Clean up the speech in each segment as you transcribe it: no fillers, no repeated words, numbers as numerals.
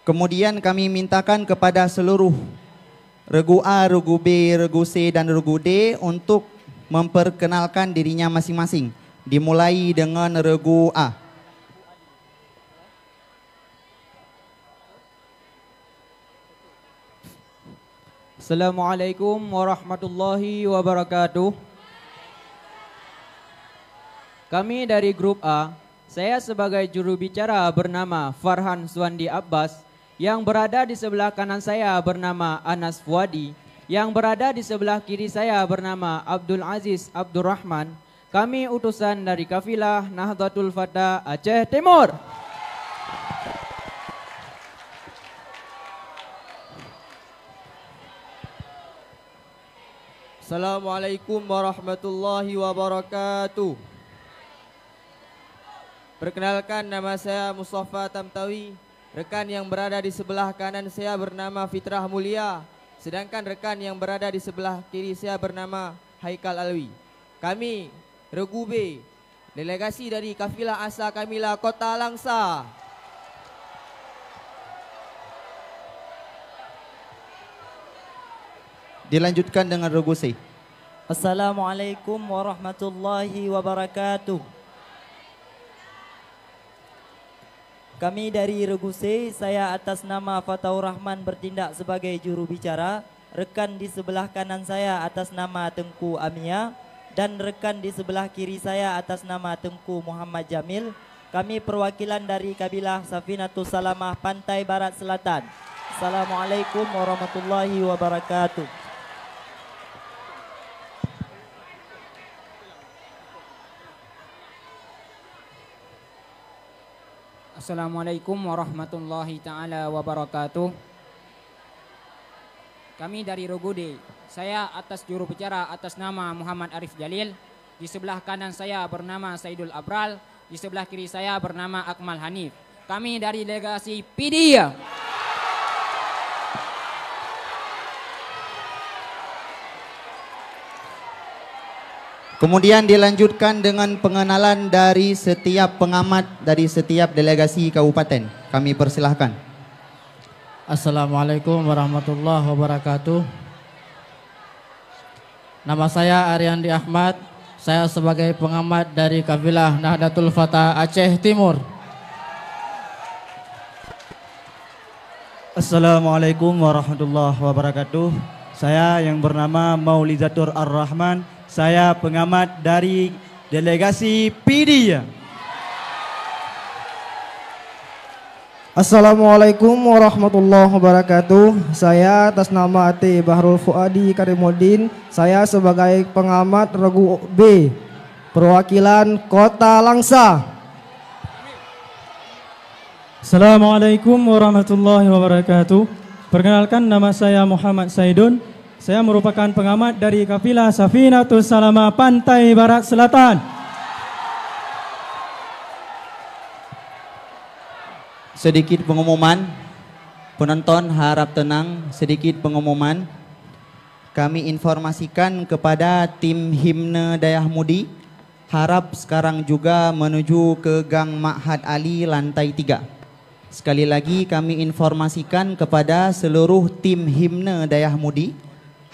Kemudian kami mintakan kepada seluruh regu A, regu B, regu C dan regu D untuk memperkenalkan dirinya masing-masing. Dimulai dengan regu A. Assalamualaikum warahmatullahi wabarakatuh. Kami dari grup A, saya sebagai juru bicara bernama Farhan Suwandi Abbas, yang berada di sebelah kanan saya bernama Anas Fuadi, yang berada di sebelah kiri saya bernama Abdul Aziz Abdurrahman. Kami utusan dari kafilah Nahdlatul Fata Aceh Timur. Assalamualaikum warahmatullahi wabarakatuh. Perkenalkan, nama saya Mustafa Tamtawi. Rekan yang berada di sebelah kanan saya bernama Fitrah Mulia. Sedangkan rekan yang berada di sebelah kiri saya bernama Haikal Alwi. Kami regu B, delegasi dari kafilah Asa Kamila Kota Langsa. Dilanjutkan dengan regu C. Assalamualaikum warahmatullahi wabarakatuh. Kami dari regu C, saya atas nama Fataur Rahman bertindak sebagai juru bicara. Rekan di sebelah kanan saya atas nama Tengku Amia, dan rekan di sebelah kiri saya atas nama Tengku Muhammad Jamil. Kami perwakilan dari kabilah Safinatus Salamah Pantai Barat Selatan. Assalamualaikum warahmatullahi wabarakatuh. Assalamualaikum warahmatullahi ta'ala wabarakatuh. Kami dari regu D, saya atas juru bicara atas nama Muhammad Arif Jalil. Di sebelah kanan saya bernama Saidul Abral, di sebelah kiri saya bernama Akmal Hanif. Kami dari delegasi PIDIA. Kemudian dilanjutkan dengan pengenalan dari setiap pengamat dari setiap delegasi kabupaten. Kami persilahkan. Assalamualaikum warahmatullahi wabarakatuh. Nama saya Ariandi Ahmad. Saya sebagai pengamat dari kafilah Nahdlatul Fata Aceh Timur. Assalamualaikum warahmatullahi wabarakatuh. Saya yang bernama Maulizatur Ar-Rahman. Saya pengamat dari delegasi PIDIA. Assalamualaikum warahmatullahi wabarakatuh. Saya atas nama Ati Bahrul Fuadi Karimuddin. Saya sebagai pengamat regu B, perwakilan Kota Langsa. Assalamualaikum warahmatullahi wabarakatuh. Perkenalkan, nama saya Muhammad Saidun. Saya merupakan pengamat dari kafilah Safinatus Salamah Pantai Barat Selatan. Sedikit pengumuman, penonton harap tenang, sedikit pengumuman. Kami informasikan kepada tim himne Dayah Mudi, harap sekarang juga menuju ke Gang Ma'had Ali lantai 3. Sekali lagi kami informasikan kepada seluruh tim himne Dayah Mudi,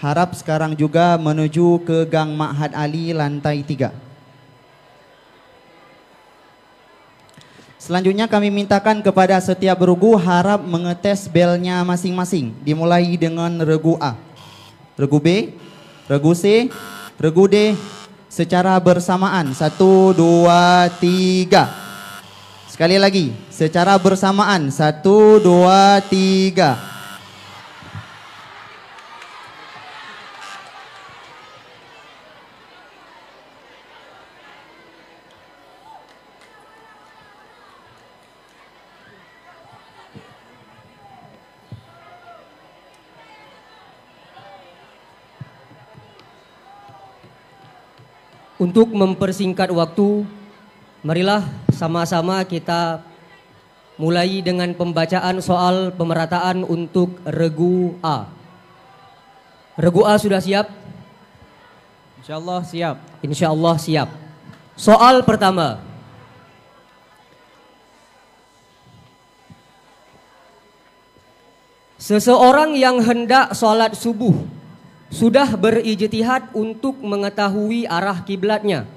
harap sekarang juga menuju ke Gang Ma'had Ali lantai 3. Selanjutnya kami mintakan kepada setiap regu harap mengetes belnya masing-masing. Dimulai dengan regu A, regu B, regu C, regu D secara bersamaan. 1, 2, 3. Sekali lagi secara bersamaan. 1, 2, 3. Untuk mempersingkat waktu, marilah sama-sama kita mulai dengan pembacaan soal pemerataan untuk regu A. Regu A sudah siap? Insyaallah siap. Insyaallah siap. Soal pertama. Seseorang yang hendak sholat subuh sudah berijtihad untuk mengetahui arah kiblatnya.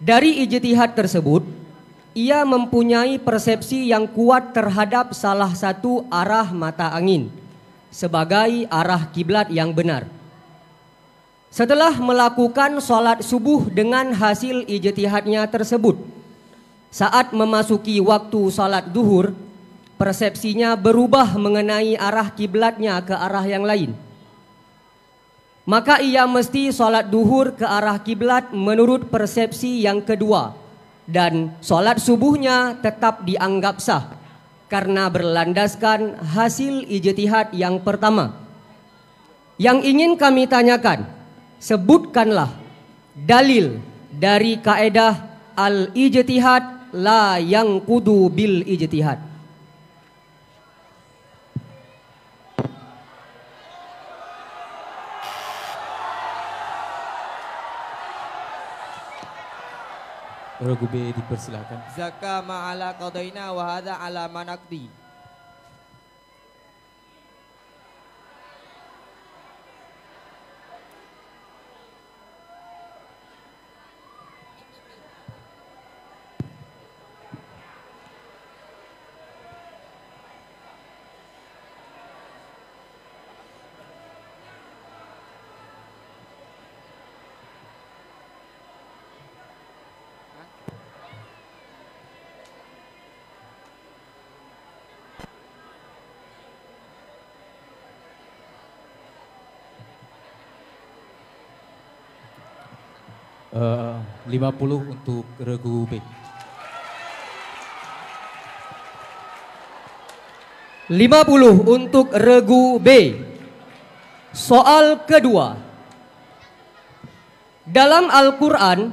Dari ijtihad tersebut, ia mempunyai persepsi yang kuat terhadap salah satu arah mata angin sebagai arah kiblat yang benar. Setelah melakukan sholat subuh dengan hasil ijtihadnya tersebut, saat memasuki waktu sholat duhur, persepsinya berubah mengenai arah kiblatnya ke arah yang lain. Maka ia mesti sholat duhur ke arah kiblat menurut persepsi yang kedua, dan sholat subuhnya tetap dianggap sah karena berlandaskan hasil ijtihad yang pertama. Yang ingin kami tanyakan, sebutkanlah dalil dari kaedah al-ijtihad la yang kudu bil ijtihad. Regu B dipersilakan. Zaka ma'ala qadaina wa hadha ala manaqdi. Uh, 50 untuk regu B. 50 untuk regu B. Soal kedua. Dalam Al-Quran,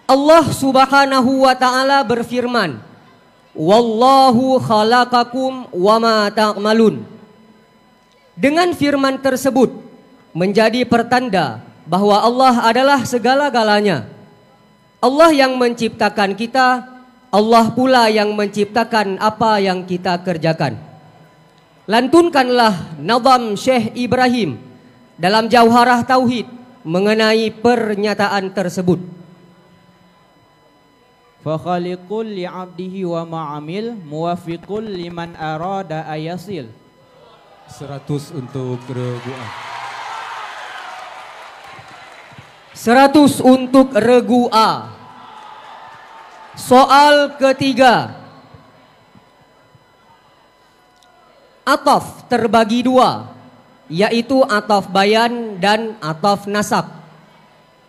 Allah Subhanahu wa ta'ala berfirman, Wallahu khalaqakum wa ma ta'malun. Dengan firman tersebut menjadi pertanda bahwa Allah adalah segala-galanya. Allah yang menciptakan kita, Allah pula yang menciptakan apa yang kita kerjakan. Lantunkanlah nazam Syekh Ibrahim dalam Jauharah Tauhid mengenai pernyataan tersebut. Fakhaliqul li'abdihi wa ma'amil muwafiqul liman arada ayasil. 100 untuk regu A. 100 untuk regu A. Soal ketiga. Ataf terbagi dua, yaitu ataf bayan dan ataf nasab.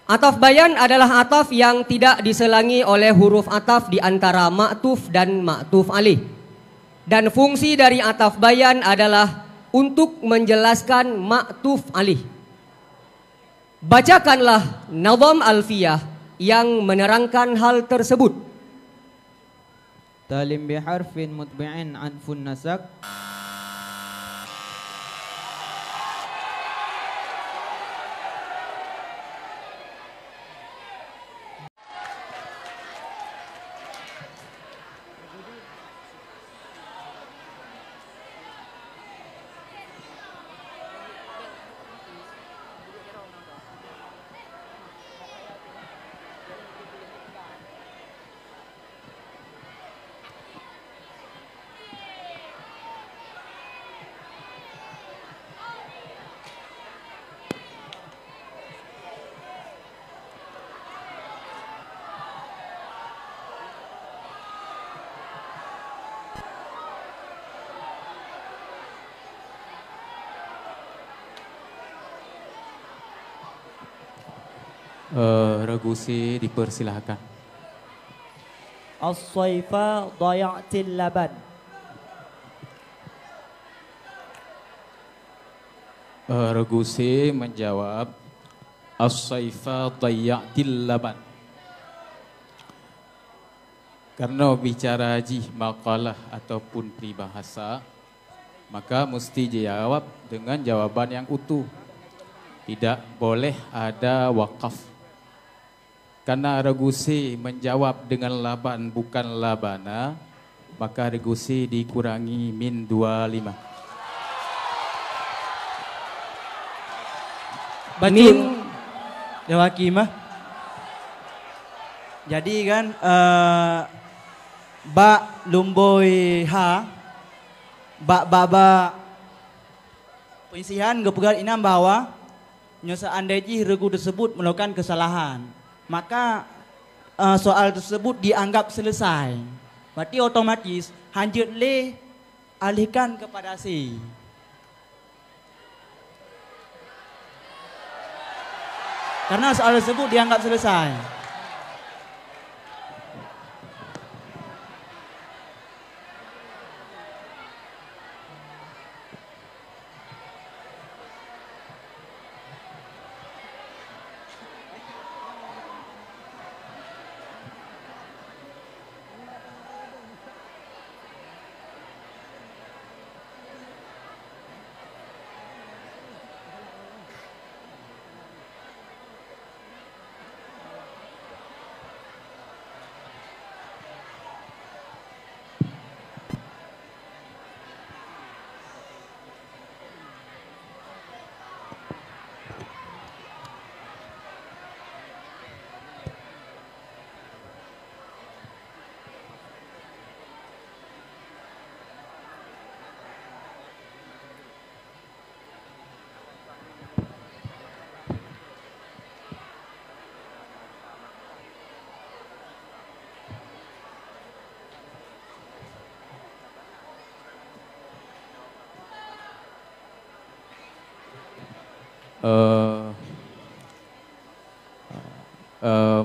Ataf bayan adalah ataf yang tidak diselangi oleh huruf ataf di antara ma'tuf dan ma'tuf alih. Dan fungsi dari ataf bayan adalah untuk menjelaskan ma'tuf alih. Bacakanlah nazam alfiyah yang menerangkan hal tersebut. Talim biharfin mutbi'in anfun nasak. Regu C dipersilahkan. As-sayfa daya'til laban. Regu C menjawab as-sayfa daya'til laban. Karena bicara haji makalah ataupun peribahasa, maka mesti dijawab dengan jawaban yang utuh. Tidak boleh ada wakaf. Karena regu C menjawab dengan laban bukan labana, maka regu C dikurangi min 25. Bacun Dewa Hakim. Jadi kan Bak Lumboi Ha Bak Baba Penyisihan kepegal inam bahwa seandainya regu tersebut melakukan kesalahan, maka soal tersebut dianggap selesai. Berarti otomatis hanjut le alihkan kepada si. Karena soal tersebut dianggap selesai.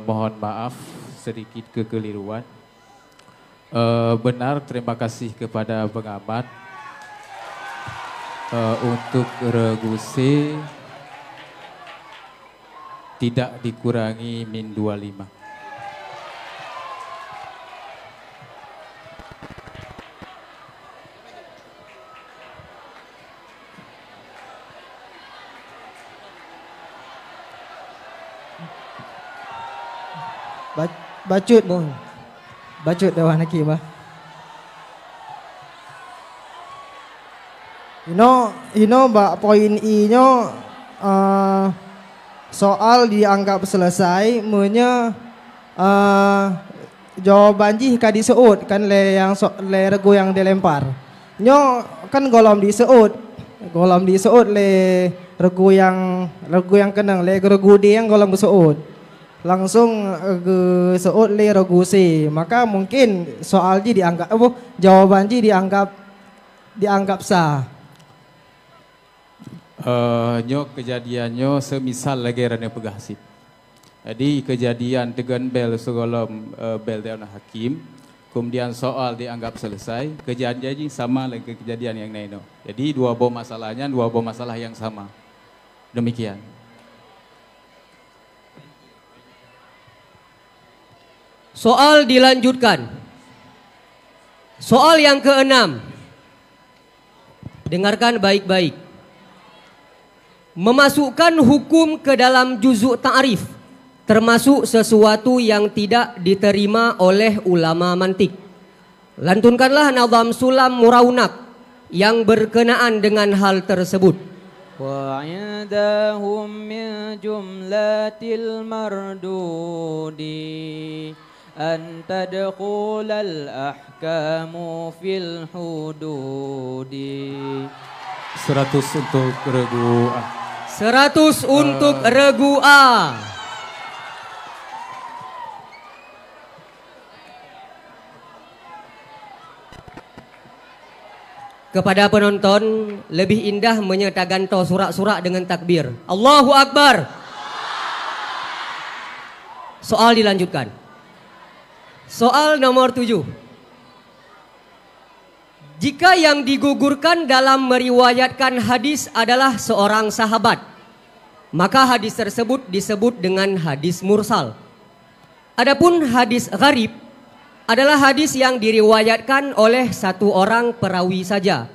Mohon maaf sedikit kekeliruan. Benar, terima kasih kepada pengamat. Untuk regu C tidak dikurangi min 25. Bacut boh. Bacut Dewan Hakim bah. Ino mbak poin I-nya soal dianggap selesai, menye jawaban jih ka diseut kan le yang le regu yang dilempar. Nyo kan golom diseut le regu yang kenang le regu D yang golom diseut. Langsung seut le regu C, maka mungkin soal ji dianggap jawaban ji dianggap sah. Nyo kejadiannya semisal lagi rana pegasip. Jadi kejadian tegan bel segolom bel Dewan Hakim, kemudian soal dianggap selesai, kejadian sama lagi kejadian yang lain. Jadi dua buah masalah yang sama. Demikian. Soal dilanjutkan. Soal yang keenam. Dengarkan baik-baik. Memasukkan hukum ke dalam juzuk ta'rif termasuk sesuatu yang tidak diterima oleh ulama mantik. Lantunkanlah nazam sulam muraunak yang berkenaan dengan hal tersebut. Wa 'indahum min jumlatil mardudi an tadkhulal ahkamu fil hududi. 100 untuk regu A. 100 untuk regu A. Kepada penonton, lebih indah menyertakan surak-surak dengan takbir. Allahu Akbar. Soal dilanjutkan. Soal nomor 7. Jika yang digugurkan dalam meriwayatkan hadis adalah seorang sahabat, maka hadis tersebut disebut dengan hadis mursal. Adapun hadis gharib adalah hadis yang diriwayatkan oleh satu orang perawi saja.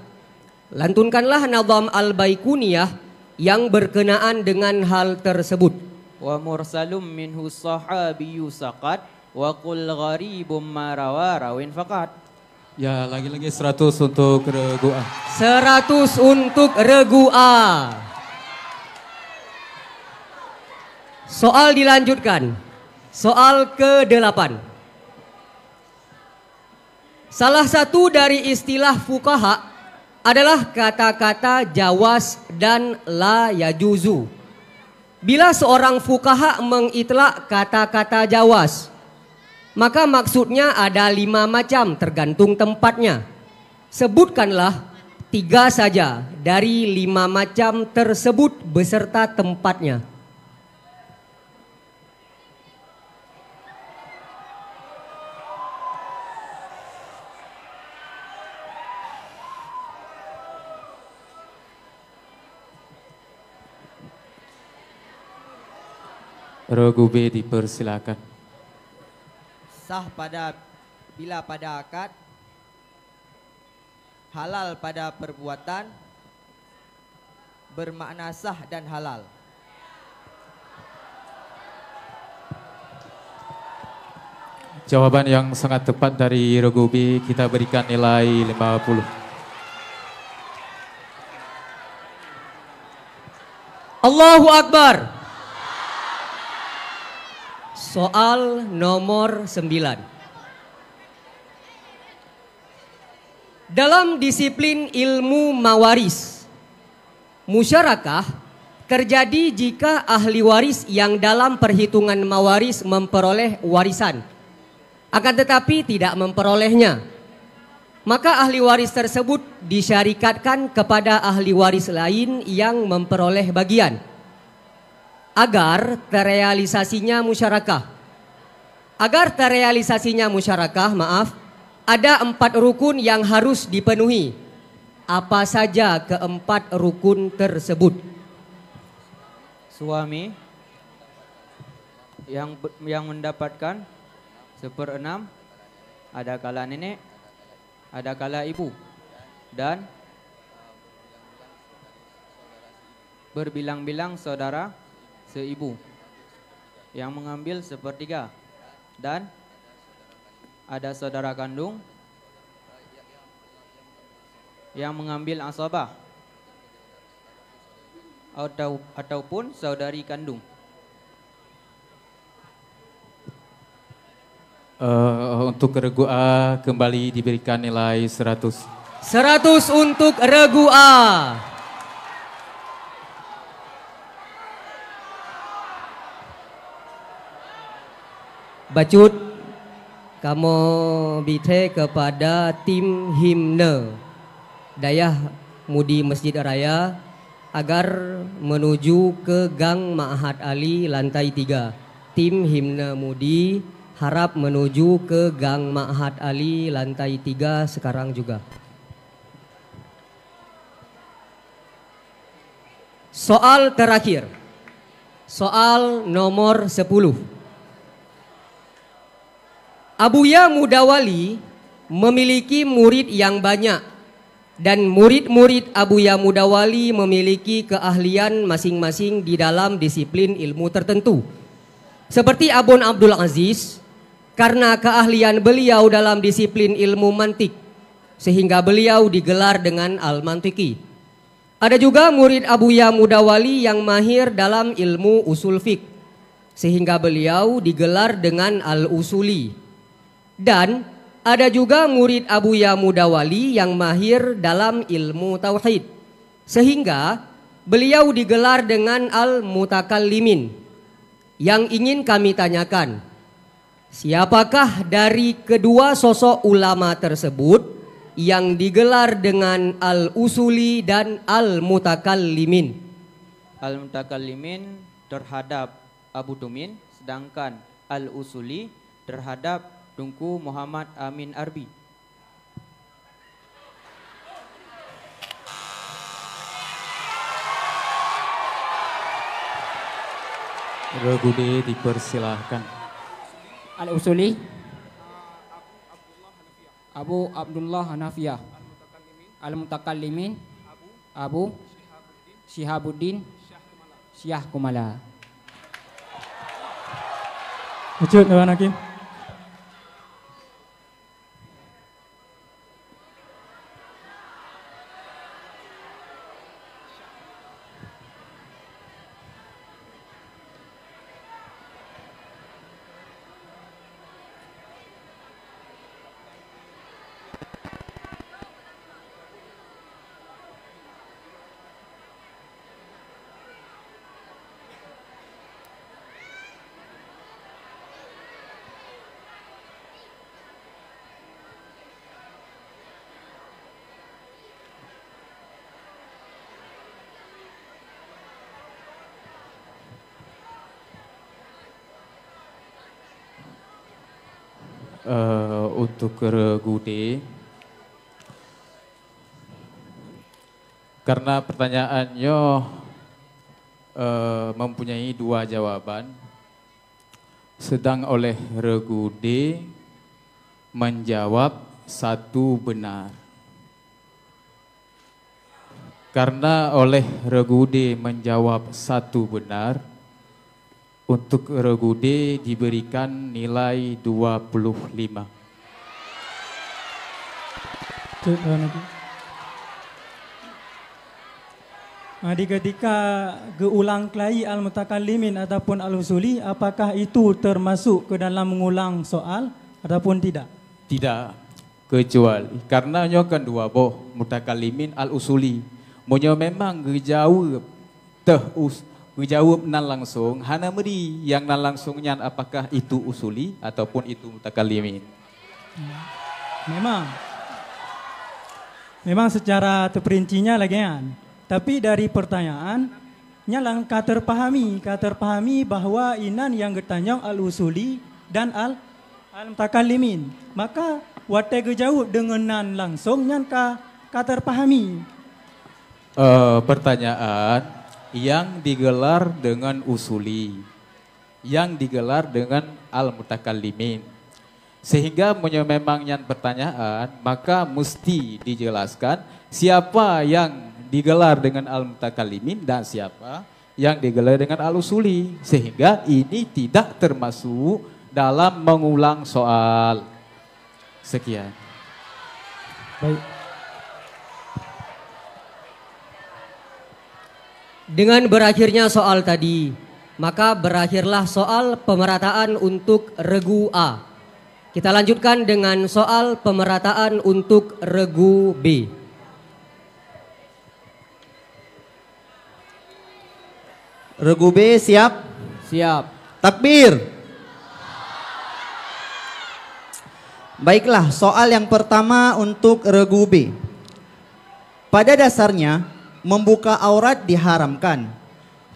Lantunkanlah nazam al-Baikuniyah yang berkenaan dengan hal tersebut. Wa mursalum minhu sahabiyyu saqat wa qul gharibum ma rawa rawin faqat. Ya, lagi-lagi 100 untuk regu A. 100 untuk regu A. Soal dilanjutkan. Soal ke-8. Salah satu dari istilah fuqaha adalah kata-kata jawaz dan la yajuzu. Bila seorang fuqaha mengitlak kata-kata jawaz, maka maksudnya ada 5 macam tergantung tempatnya. Sebutkanlah 3 saja dari 5 macam tersebut beserta tempatnya. Regu B dipersilakan. Sah bila pada akad, halal pada perbuatan, bermakna sah dan halal. Jawaban yang sangat tepat dari Regu B, kita berikan nilai 50. Allahu Akbar. Soal nomor 9. Dalam disiplin ilmu mawaris, musyarakah terjadi jika ahli waris yang dalam perhitungan mawaris memperoleh warisan, akan tetapi tidak memperolehnya. Maka ahli waris tersebut disyarikatkan kepada ahli waris lain yang memperoleh bagian agar terrealisasinya musyarakah. Ada 4 rukun yang harus dipenuhi. Apa saja ke-4 rukun tersebut? Suami yang mendapatkan 1/6, ada kala nenek, ada kala ibu, dan berbilang-bilang saudara seibu yang mengambil 1/3, dan ada saudara kandung yang mengambil asabah ataupun saudari kandung. Untuk regu A kembali diberikan nilai 100. 100 untuk regu A. Bacut, kamu bite kepada tim himne Dayah Mudi Masjid Raya agar menuju ke Gang Ma'had Ali lantai 3. Tim himne Mudi harap menuju ke Gang Ma'had Ali lantai 3 sekarang juga. Soal terakhir. Soal nomor 10. Abuya Mudawali memiliki murid yang banyak dan murid-murid Abuya Mudawali memiliki keahlian masing-masing di dalam disiplin ilmu tertentu. Seperti Abun Abdul Aziz, karena keahlian beliau dalam disiplin ilmu mantik, sehingga beliau digelar dengan Al-Mantiki. Ada juga murid Abuya Mudawali yang mahir dalam ilmu usul fiqh, sehingga beliau digelar dengan Al-Usuli. Dan ada juga murid Abuya Mudawali yang mahir dalam ilmu tauhid, sehingga beliau digelar dengan Al-Mutakallimin. Yang ingin kami tanyakan, siapakah dari kedua sosok ulama tersebut yang digelar dengan Al-Usuli dan Al-Mutakallimin? Al-Mutakallimin terhadap Abu Tumin, sedangkan Al-Usuli terhadap Tunku Muhammad Amin Arbi. Regu D dipersilahkan. Al-Usuli, Abu Abdullah Hanafiyah. Al-Mutakallimin, Abu Syihabuddin Syah Kumala. Lanjut, Dewan Hakim. untuk regu D. Karena pertanyaannya mempunyai dua jawaban, sedang oleh regu D menjawab satu benar. Karena oleh regu D menjawab satu benar, untuk regu D diberikan nilai 25. Di ketika geulang kelai al-mutakallimin ataupun al-usuli, apakah itu termasuk ke dalam mengulang soal ataupun tidak? Tidak, kecuali karena nyo kan dua boh mutakallimin al-usuli. Monyo memang gejawab gejawab nan langsung, hana meri yang nan langsungnya apakah itu usuli ataupun itu mutakallimin. Memang secara terperincinya lagi kan. Tapi dari pertanyaan nyalang terpahami bahwa inan yang getanyong al-usuli dan al-mutakallimin. Maka wate gejawab dengan nan langsung nyan terpahami. Pertanyaan yang digelar dengan usuli, yang digelar dengan al-mutakallimin. Sehingga memang yang pertanyaan, maka mesti dijelaskan siapa yang digelar dengan al-mutakallimin dan siapa yang digelar dengan al-usuli. Sehingga ini tidak termasuk dalam mengulang soal. Sekian. Baik. Dengan berakhirnya soal tadi, maka berakhirlah soal pemerataan untuk regu A. Kita lanjutkan dengan soal pemerataan untuk regu B. Regu B siap? Siap. Takbir. Baiklah, soal yang pertama untuk regu B. Pada dasarnya, membuka aurat diharamkan.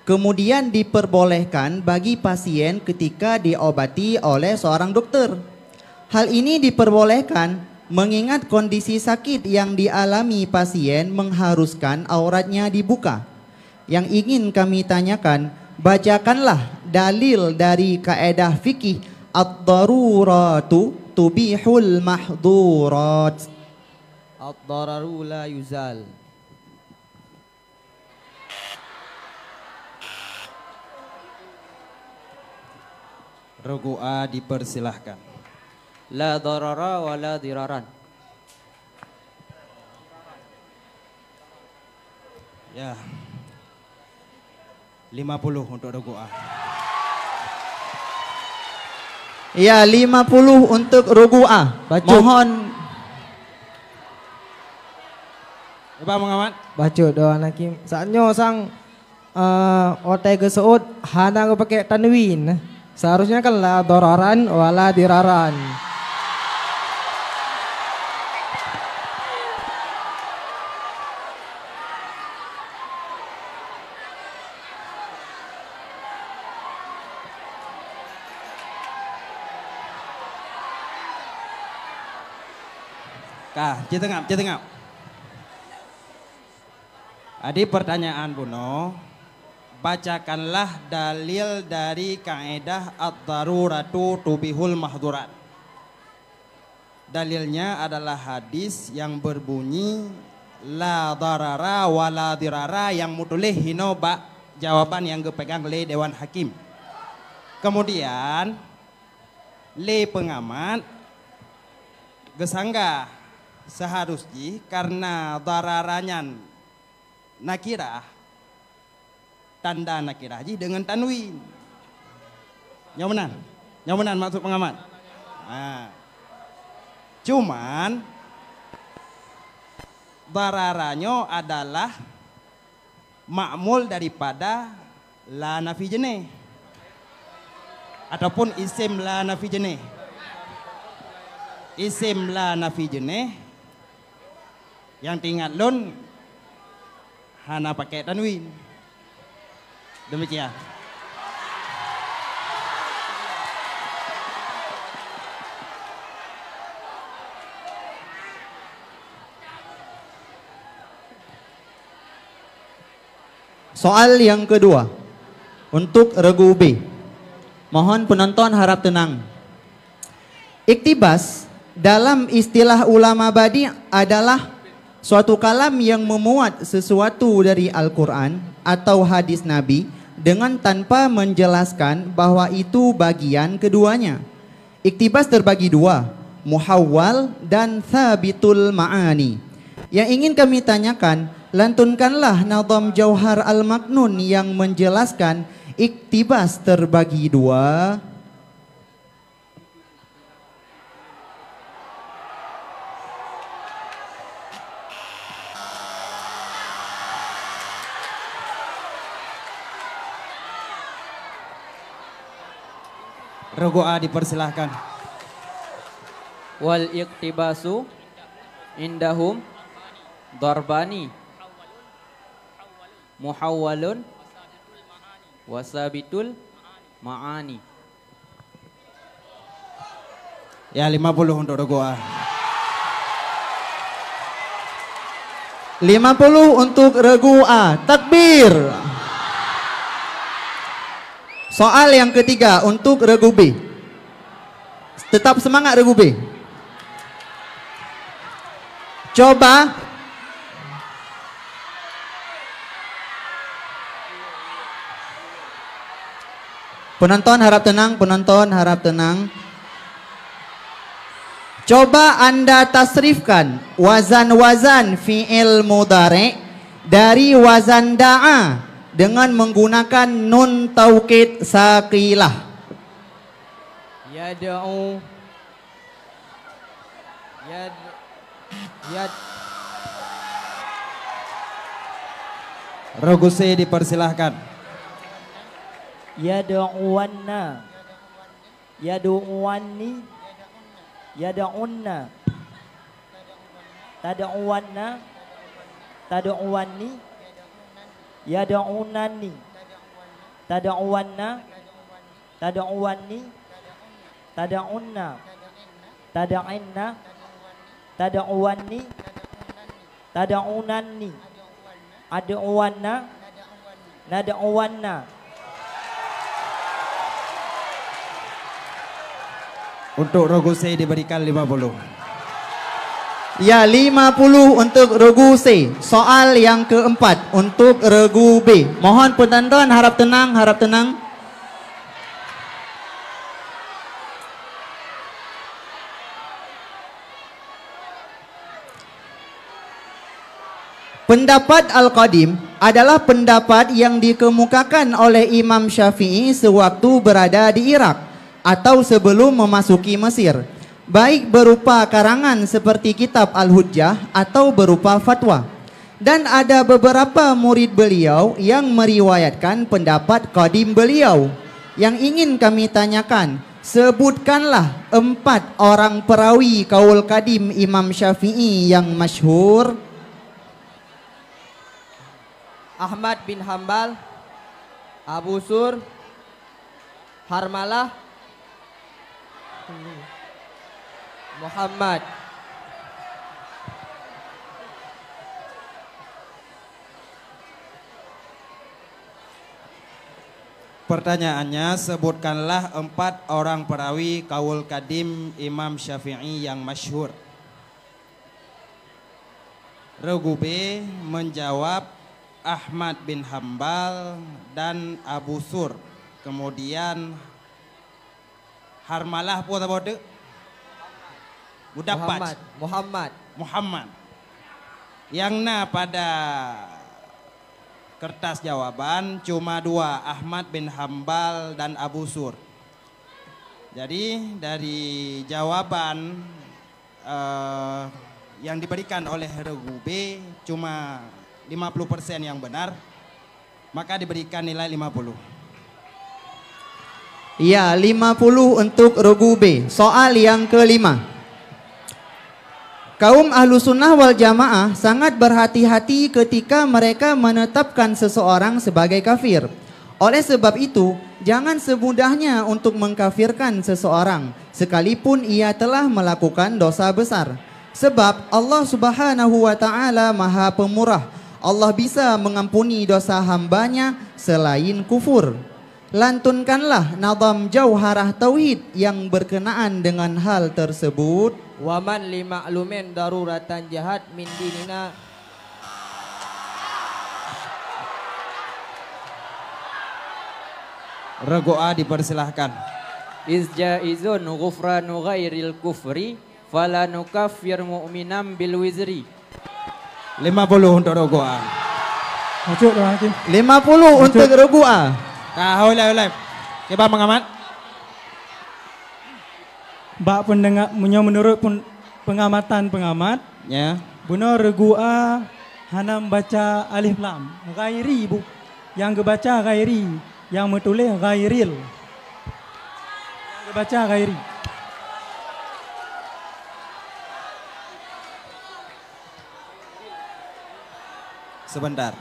Kemudian diperbolehkan bagi pasien ketika diobati oleh seorang dokter. Hal ini diperbolehkan mengingat kondisi sakit yang dialami pasien mengharuskan auratnya dibuka. Yang ingin kami tanyakan, bacakanlah dalil dari kaedah fikih ad-daruratu tubihul mahdurat. Ad-dararu la yuzal. Regu A dipersilahkan. La darara wa la diraran. Ya. 50 untuk regu A. Ya, 50 untuk regu A. Mohon. Pak Pengamat. Baca doa nakim. Saatnya sang otai geseut hana pakai tanwin. Seharusnya kan la dararan wala diraran. Kah, cetengap. Adi pertanyaan Buno, bacakanlah dalil dari kaedah ad-daruratu tubihul mahdurat. Dalilnya adalah hadis yang berbunyi la darara wa la dirara yang mutulih hinoba, jawaban yang dipegang oleh Dewan Hakim. Kemudian le pengamat gesangga seharusnya karena dararanyan nakirah, tanda nakirah ji dengan tanwin. Nyamunan maksud pengamat. Nah, cuman dararanyo adalah ma'mul daripada la nafi jenih ataupun isim la nafi jenih. Isim la nafi jenih yang tinggal lun hana pakai tanwin. Demikian. Soal yang kedua untuk regu B. Mohon penonton harap tenang. Iktibas dalam istilah ulama badi adalah suatu kalam yang memuat sesuatu dari Al-Quran atau hadis Nabi dengan tanpa menjelaskan bahwa itu bagian keduanya. Iktibas terbagi dua, muhawwal dan thabitul ma'ani. Yang ingin kami tanyakan, lantunkanlah nazam Jauhar Al-Maknun yang menjelaskan iktibas terbagi dua. Regu A dipersilahkan. Wal iktibasu indahum darbani muhawwalun wasabitul ma'ani. Ya 50 untuk regu A. 50 untuk regu A. Takbir. Soal yang ketiga untuk regu B. Tetap semangat regu B. Coba penonton harap tenang, penonton harap tenang. Coba Anda tasrifkan wazan-wazan fi'il mudhari dari wazan da'a dengan menggunakan nun taukid saqilah. Yad'u Regu C dipersilahkan. Yad'uwanna, yad'uwanni, yad'unna, tad'uwanna, tad'uwanni, yad'unani, tad'uwanna, tad'uwanni, tad'unna, tad'inna, tad'uwanni, tad'unani, ad'uwanna, nad'uwanna. Untuk regu C diberikan 50. Ya 50 untuk regu C. Soal yang keempat untuk regu B. Mohon penonton harap tenang, harap tenang. Pendapat Al-Qadim adalah pendapat yang dikemukakan oleh Imam Syafi'i sewaktu berada di Irak atau sebelum memasuki Mesir, baik berupa karangan seperti kitab Al-Hujjah atau berupa fatwa. Dan ada beberapa murid beliau yang meriwayatkan pendapat qadim beliau. Yang ingin kami tanyakan, sebutkanlah 4 orang perawi kaul qadim Imam Syafi'i yang masyhur. Ahmad bin Hambal, Abu Sur, Harmalah, Muhammad. Pertanyaannya, sebutkanlah 4 orang perawi kaul kadim Imam Syafi'i yang masyhur. Regu B menjawab Ahmad bin Hambal dan Abu Sur. Kemudian Harmalah apa bodoh? Mudapat. Muhammad. Yang na pada kertas jawaban cuma 2, Ahmad bin Hambal dan Abu Sur. Jadi dari jawaban yang diberikan oleh regu B cuma 50% yang benar, maka diberikan nilai 50. Ya 50 untuk regu B. Soal yang kelima. Kaum ahlu sunnah wal jamaah sangat berhati-hati ketika mereka menetapkan seseorang sebagai kafir. Oleh sebab itu, jangan semudahnya untuk mengkafirkan seseorang, sekalipun ia telah melakukan dosa besar. Sebab Allah Subhanahu wa ta'ala maha pemurah. Allah bisa mengampuni dosa hambanya selain kufur. Lantunkanlah nazam jauharah tauhid yang berkenaan dengan hal tersebut. Waman lima'lumin daruratan jahat min dinina. Regu A dipersilahkan. Izjaizun ghufranu ghairil kufri fala nukaffir mu'minam bil wizri. 50 untuk regu A. Maksud Tuan Hakim. 50 untuk regu A. Ulai. Kita mengamat. Bak pendengar menurut pengamatan pengamat, Ya. benar regu A hanam baca alif lam. Ghairi bu. Yang kebaca ghairi, yang menulis ghairil. Yang kebaca ghairi. Sebentar.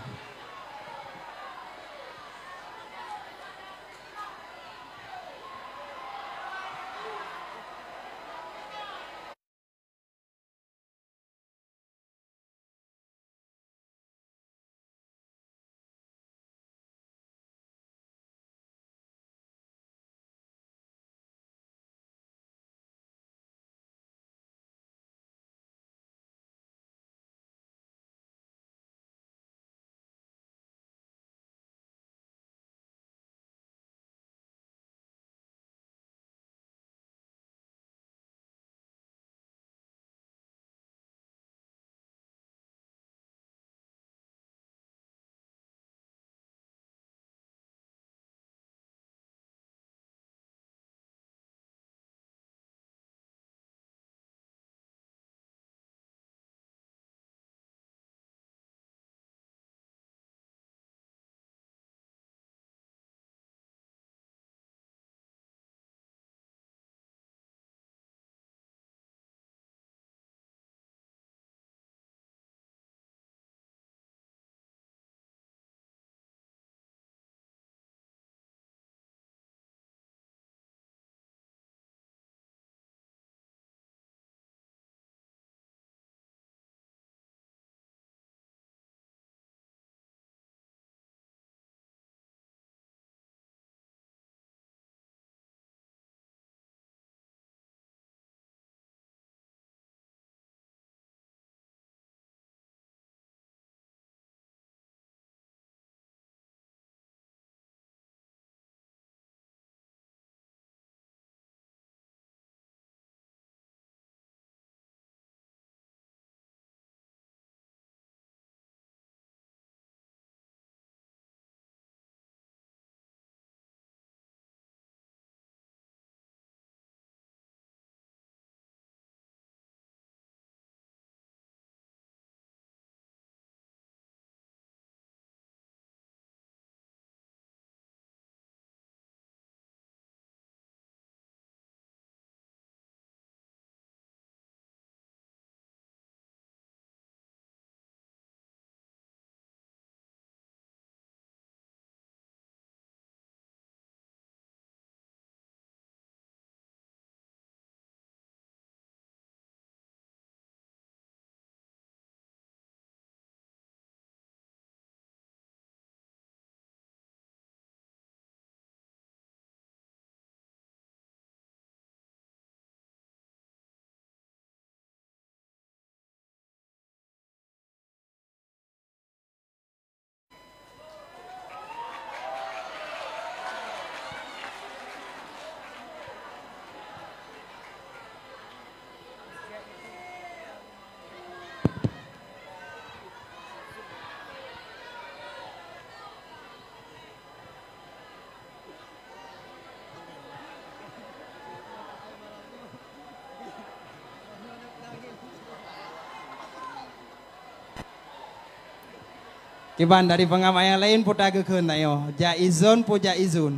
Kiban dari pengamat yang lain putar ke tayo. Jaizun pu jaizun.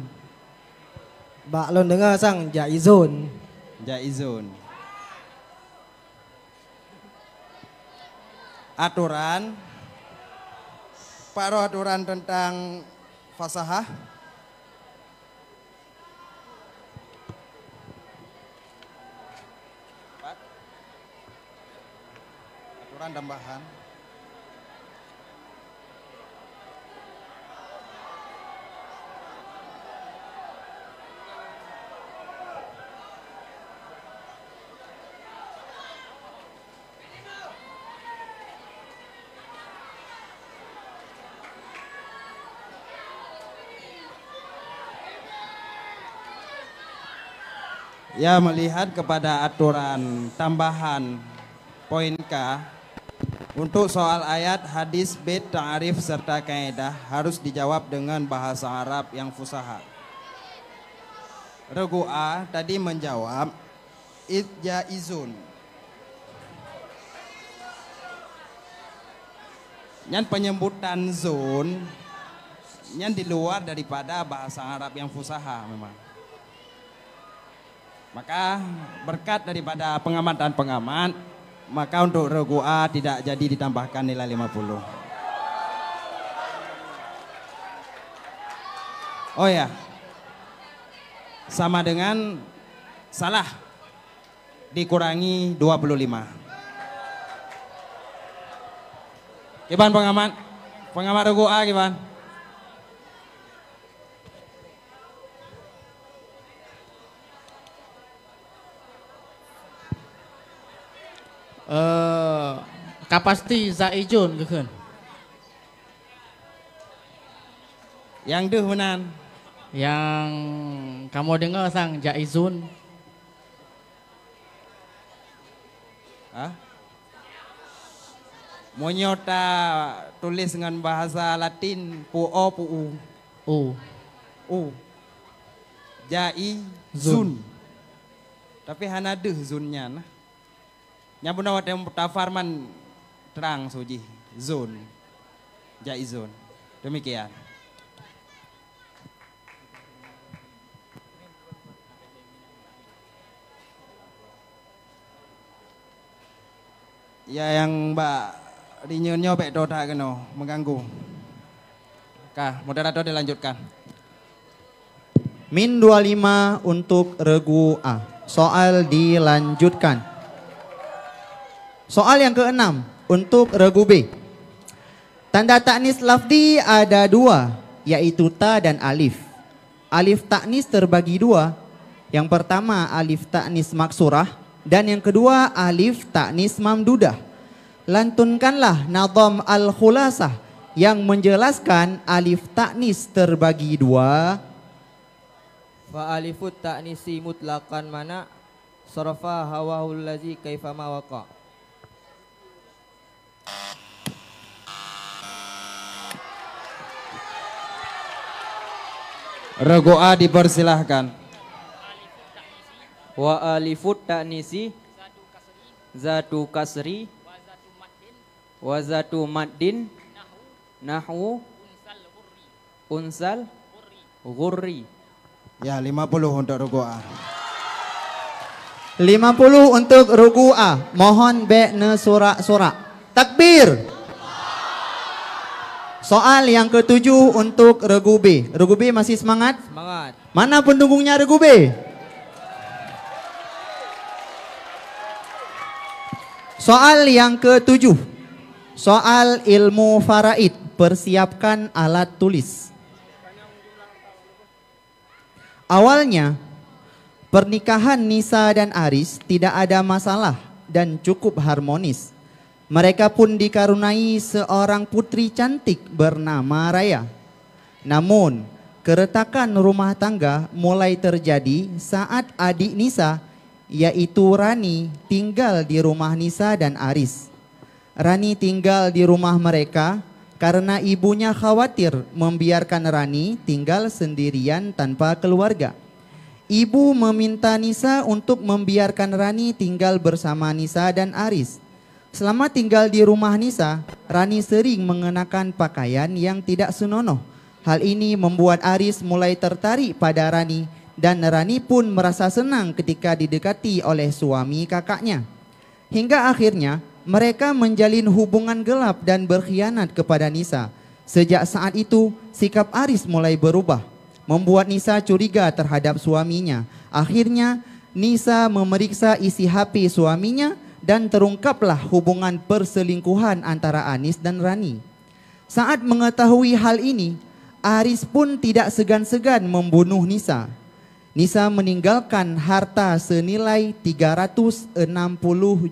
Bak lon dengar sang jaizun. Jaizun. Aturan. Paro aturan tentang fasahah. Aturan tambahan. Ya, melihat kepada aturan tambahan poin K, untuk soal ayat, hadis, bait, ta'arif, serta kaidah harus dijawab dengan bahasa Arab yang fusaha. Regu A tadi menjawab jaizun. Yang penyebutan zon yang di luar daripada bahasa Arab yang fusaha memang. Maka berkat daripada pengamat, maka untuk regu A tidak jadi ditambahkan nilai 50. Oh ya, sama dengan salah dikurangi 25. Gimana pengamat? Pengamat regu A gimana? Kapasti zaijun gitu. Yang deh menan. Yang kamu dengar sang jaizun. Hah? Monyota tulis dengan bahasa Latin puo puu. Jai zun. Tapi hana deh zunnya nah. Nyabuna watem tafarman terang suji zon. Jai zon. Demikian. Ya yang Mbak Rinyonyo Pak Doda kena mengganggu. Kah, moderator dilanjutkan. Min 25 untuk regu A. Soal dilanjutkan. Soal yang ke-6 untuk regu B. Tanda taknis lafzi ada dua, yaitu ta dan alif. Alif taknis terbagi dua. Yang pertama alif taknis maksurah dan yang kedua alif taknis mamdudah. Lantunkanlah nadham al-khulasah yang menjelaskan alif taknis terbagi dua. Fa alifut ta'nisi mutlaqan mana sarafa hawahul ladzi kaifama waqa. Regu A dipersilahkan. Wa alifut ta'nisi zatu kasri wa zatu maddin nahwu unsal ghurri. Ya, 50 untuk regu A. 50 untuk regu A. Mohon bekne sorak-sorak. Takbir. Soal yang ke-7 untuk regu B. Regu B masih semangat? Semangat. Mana pendukungnya regu B? Soal yang ke-7. Soal ilmu faraid. Persiapkan alat tulis. Awalnya, pernikahan Nisa dan Aris tidak ada masalah dan cukup harmonis. Mereka pun dikaruniai seorang putri cantik bernama Raya. Namun, keretakan rumah tangga mulai terjadi saat adik Nisa, yaitu Rani, tinggal di rumah Nisa dan Aris. Rani tinggal di rumah mereka karena ibunya khawatir membiarkan Rani tinggal sendirian tanpa keluarga. Ibu meminta Nisa untuk membiarkan Rani tinggal bersama Nisa dan Aris. Selama tinggal di rumah Nisa, Rani sering mengenakan pakaian yang tidak senonoh. Hal ini membuat Aris mulai tertarik pada Rani dan Rani pun merasa senang ketika didekati oleh suami kakaknya. Hingga akhirnya mereka menjalin hubungan gelap dan berkhianat kepada Nisa. Sejak saat itu, sikap Aris mulai berubah, membuat Nisa curiga terhadap suaminya. Akhirnya, Nisa memeriksa isi HP suaminya dan terungkaplah hubungan perselingkuhan antara Anis dan Rani. Saat mengetahui hal ini, Aris pun tidak segan-segan membunuh Nisa. Nisa meninggalkan harta senilai 360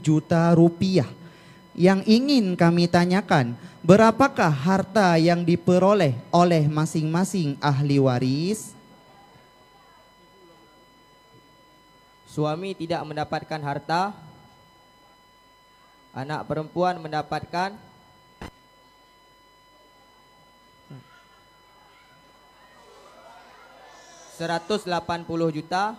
juta rupiah. Yang ingin kami tanyakan, berapakah harta yang diperoleh oleh masing-masing ahli waris? suami tidak mendapatkan harta, anak perempuan mendapatkan 180 juta.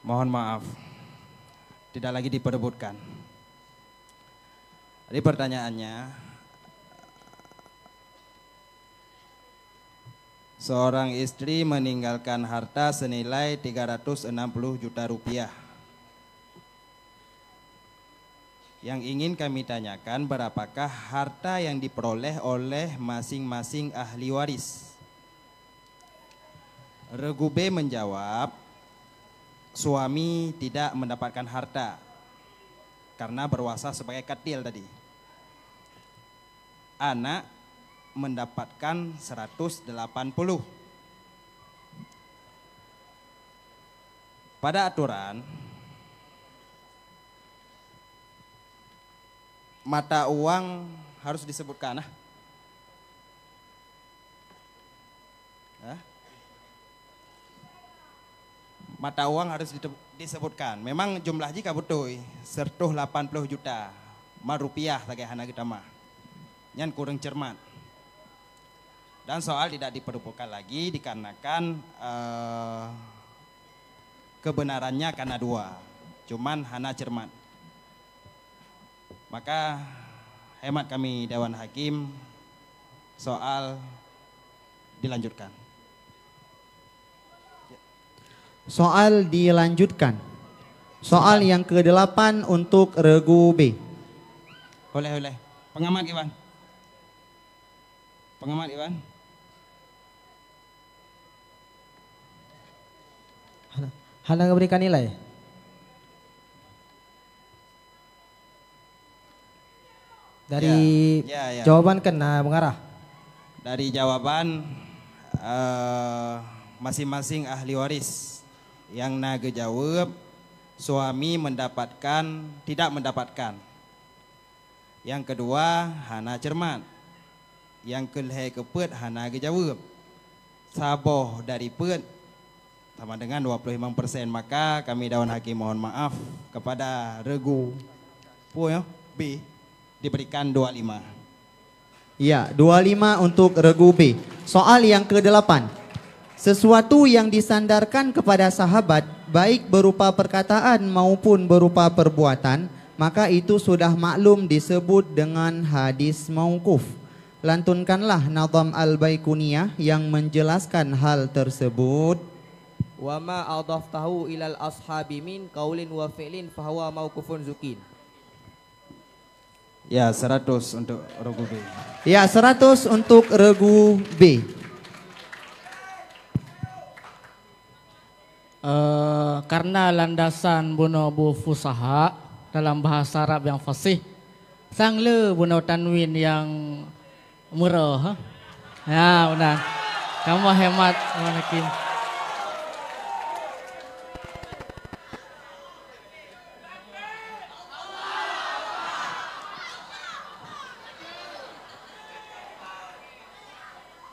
Mohon maaf, tidak lagi diperebutkan. Jadi pertanyaannya, seorang istri meninggalkan harta senilai 360 juta rupiah. Yang ingin kami tanyakan, berapakah harta yang diperoleh oleh masing-masing ahli waris? Regu B menjawab, suami tidak mendapatkan harta karena berwasa sebagai katil tadi. Anak mendapatkan 180. Pada aturan, mata uang harus disebutkan. Mata uang harus disebutkan. Memang jumlah jika betul sertuh 80 juta ma rupiah tagai hana kita mah. Nyan kurang cermat. Dan soal tidak diperlukan lagi dikarenakan kebenarannya karena dua. Cuman hana cermat. Maka hemat kami Dewan Hakim, soal dilanjutkan. Soal dilanjutkan. Soal yang ke-8 untuk regu B. Oleh. Pengamat Iwan. Hendak berikan nilai. Dari jawaban kena mengarah. Dari jawaban masing-masing ahli waris. Yang naga jawab, suami tidak mendapatkan. Yang kedua, hana cermat. Yang kelihai kepet, hana jawab. Saboh dari pet sama dengan 25%. Maka kami Dewan Hakim mohon maaf kepada regu B diberikan 25. Ya, 25 untuk regu B. Soal yang ke-8. Sesuatu yang disandarkan kepada sahabat, baik berupa perkataan maupun berupa perbuatan, maka itu sudah maklum disebut dengan hadis mauquf. Lantunkanlah Nazam Al-Baiquniyah yang menjelaskan hal tersebut. Wa ma adaftahu ilal ashabi min qaulin wa fi'lin fahuwa mauqufun zukin. Ya, 100 untuk regu B. Ya, 100 untuk regu B. Karena landasan buno fusaha dalam bahasa Arab yang fasih, sangle buno tanwin yang murah. Ya, benar. Kamu hemat, Hakim.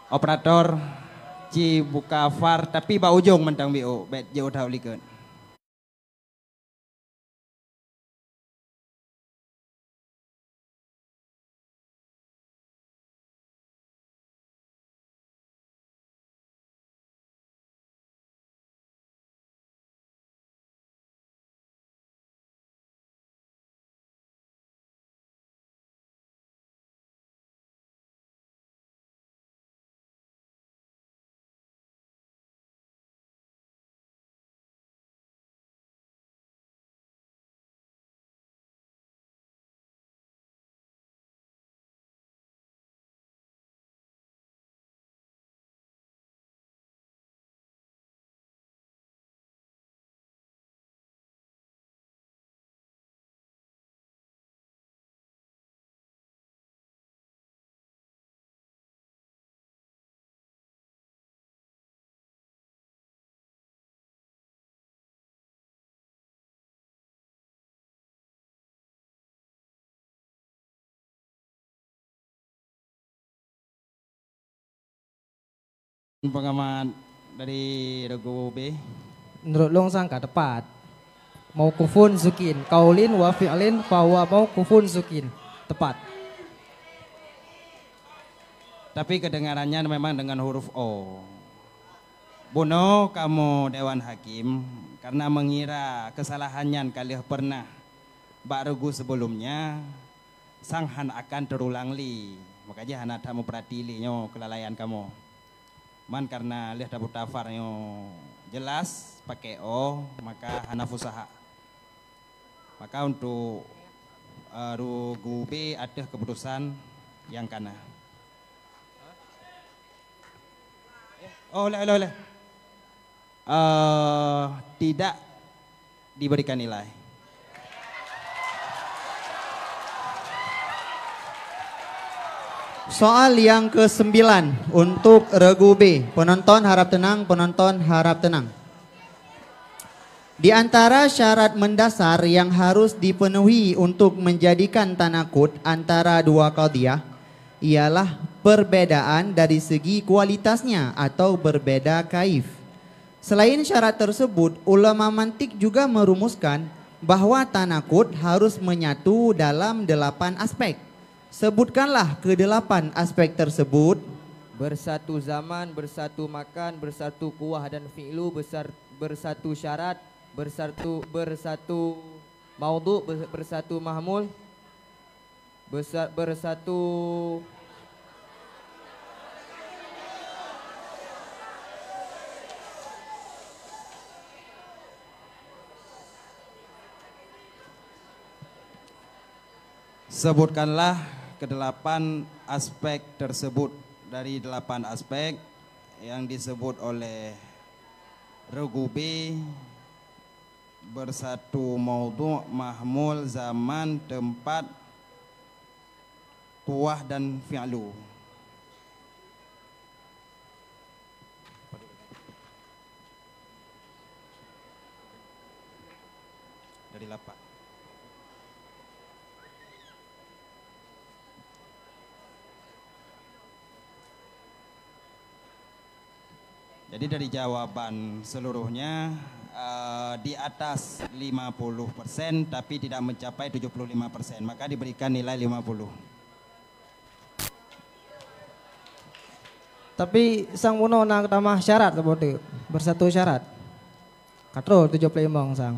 Operator Ci buka VAR tapi ba ujung mentang BO bet jauh dah ulikeun. Pengamat dari Regu B. Menurut Long sangka tepat. Mau kufun sukin, kaulin wa fi'lin fahuwa mau kufun sukin. Tepat. Tapi kedengarannya memang dengan huruf O. Buno kamu Dewan Hakim karena mengira kesalahannya kalian pernah bak regu sebelumnya sanghan akan terulang li. Makanya hana tamu pratili nyo kelalaian kamu. Man karena lihat dapat tafarnya jelas pakai O maka hana fusaha. Maka untuk Regu B ada keputusan yang kana. Oh, oleh. Tidak diberikan nilai. Soal yang ke-9 untuk Regu B. Penonton harap tenang, penonton harap tenang. Di antara syarat mendasar yang harus dipenuhi untuk menjadikan tanakut antara dua qadhiyah ialah perbedaan dari segi kualitasnya atau berbeda kaif. Selain syarat tersebut, ulama mantik juga merumuskan bahwa tanakut harus menyatu dalam 8 aspek. Sebutkanlah ke-8 aspek tersebut. Bersatu zaman, bersatu makan, bersatu kuah dan fi'lu, bersatu syarat, bersatu maudhu, bersatu mahmul, bersatu Sebutkanlah ke-8 aspek tersebut. Dari 8 aspek yang disebut oleh Regu B, bersatu maudhu, mahmul, zaman, tempat, kuah dan fi'lu. Dari 8. Jadi dari jawaban seluruhnya di atas 50% tapi tidak mencapai 75%, maka diberikan nilai 50. Tapi sang puno nang tambah syarat seperti bersatu syarat. Katro 75 sang.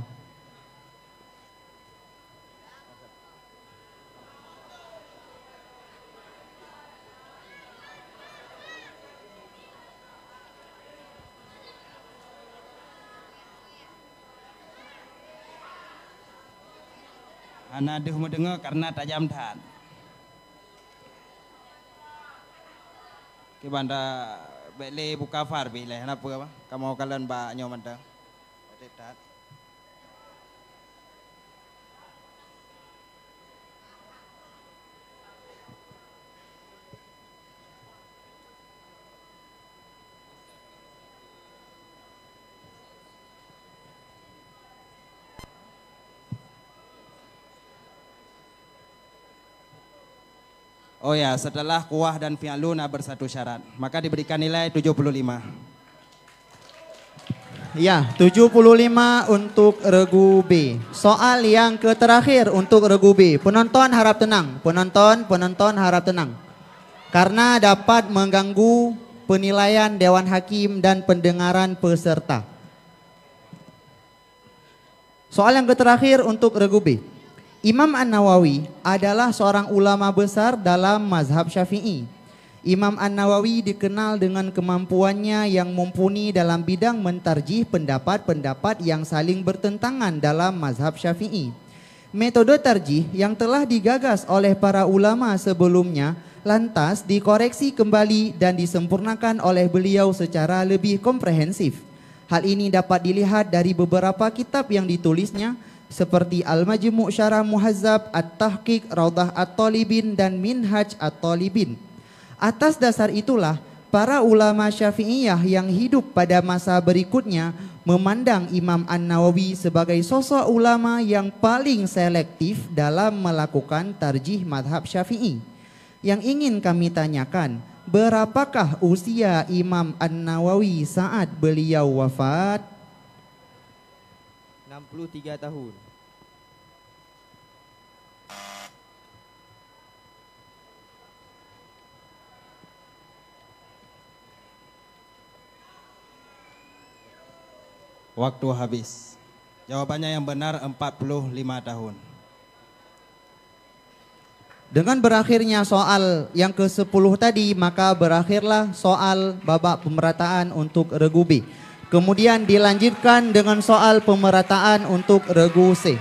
Anak deh mendengar karena tajam dan. Kibanda beli buka far bila kenapa apa? Kamu kalian mbak nyoman dah. Tidak. Oh ya, setelah kuah dan fi'luna bersatu syarat, maka diberikan nilai 75. Ya, 75 untuk Regu B. Soal yang terakhir untuk Regu B. Penonton harap tenang, penonton harap tenang. Karena dapat mengganggu penilaian Dewan Hakim dan pendengaran peserta. Soal yang terakhir untuk Regu B. Imam An-Nawawi adalah seorang ulama besar dalam mazhab Syafi'i. Imam An-Nawawi dikenal dengan kemampuannya yang mumpuni dalam bidang mentarjih pendapat-pendapat yang saling bertentangan dalam mazhab Syafi'i. Metode tarjih yang telah digagas oleh para ulama sebelumnya lantas dikoreksi kembali dan disempurnakan oleh beliau secara lebih komprehensif. Hal ini dapat dilihat dari beberapa kitab yang ditulisnya seperti Al-Majmu' Syarah Muhazzab, At-Tahqiq, Raudah At-Talibin, dan Minhaj At-Talibin. Atas dasar itulah, para ulama Syafi'iyah yang hidup pada masa berikutnya memandang Imam An-Nawawi sebagai sosok ulama yang paling selektif dalam melakukan tarjih madhab Syafi'i. Yang ingin kami tanyakan, Berapakah usia Imam An-Nawawi saat beliau wafat? 63 tahun. Waktu habis. Jawabannya yang benar 45 tahun. Dengan berakhirnya soal yang ke-10 tadi, maka berakhirlah soal babak pemerataan untuk regu B. Kemudian dilanjutkan dengan soal pemerataan untuk regu C.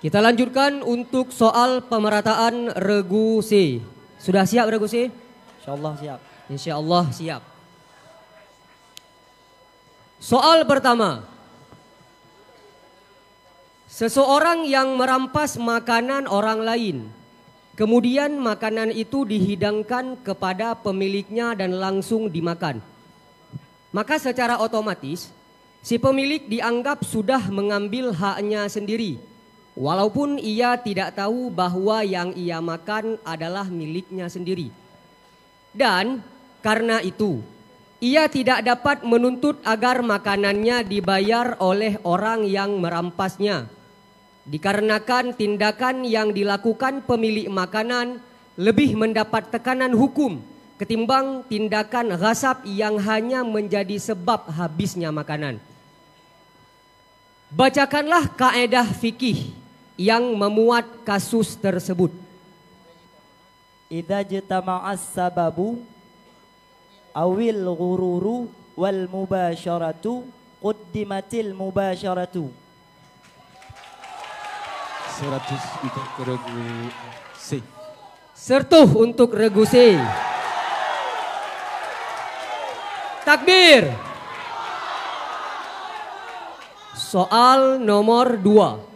Kita lanjutkan untuk soal pemerataan regu C. Sudah siap regu C? Insyaallah siap. Insyaallah siap. Soal pertama. Seseorang yang merampas makanan orang lain, kemudian makanan itu dihidangkan kepada pemiliknya dan langsung dimakan. Maka secara otomatis si pemilik dianggap sudah mengambil haknya sendiri. Walaupun ia tidak tahu bahwa yang ia makan adalah miliknya sendiri. Dan karena itu, ia tidak dapat menuntut agar makanannya dibayar oleh orang yang merampasnya. Dikarenakan tindakan yang dilakukan pemilik makanan lebih mendapat tekanan hukum ketimbang tindakan ghasab yang hanya menjadi sebab habisnya makanan. Bacakanlah kaedah fikih yang memuat kasus tersebut. Idza jatama'as sababu awil ghururu wal mubasharatu quddimatil mubasharatu. 100 untuk regu C. Sertuh untuk regu C. Takbir. Soal nomor 2.